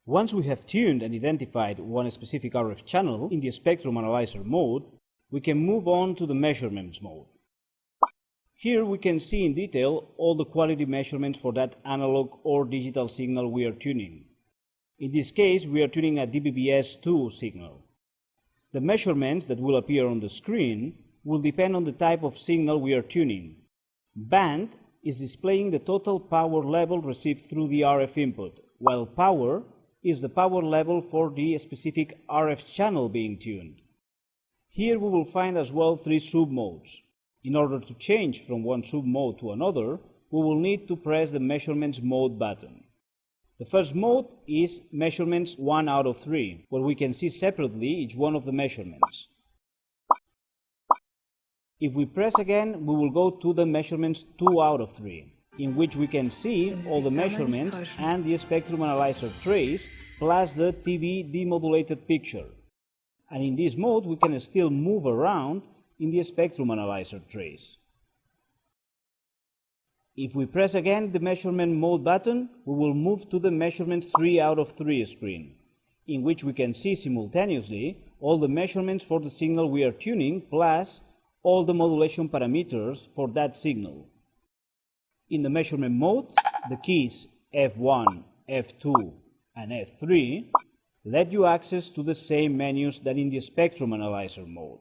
Once we have tuned and identified one specific RF channel in the spectrum analyzer mode, we can move on to the measurements mode. Here we can see in detail all the quality measurements for that analog or digital signal we are tuning. In this case, we are tuning a dBps-2 signal. The measurements that will appear on the screen will depend on the type of signal we are tuning. Band is displaying the total power level received through the RF input, while power is the power level for the specific RF channel being tuned. Here we will find as well 3 sub-modes. In order to change from one sub-mode to another, we will need to press the Measurements Mode button. The first mode is Measurements 1 out of 3, where we can see separately each one of the measurements. If we press again, we will go to the Measurements 2 out of 3, in which we can see all the measurements and the spectrum analyzer trace, plus the TV demodulated picture. And in this mode, we can still move around in the spectrum analyzer trace. If we press again the Measurement Mode button, we will move to the Measurements 3 out of 3 screen, in which we can see simultaneously all the measurements for the signal we are tuning, plus all the modulation parameters for that signal. In the Measurement Mode, the keys F1, F2, and F3 let you access to the same menus that in the Spectrum Analyzer mode.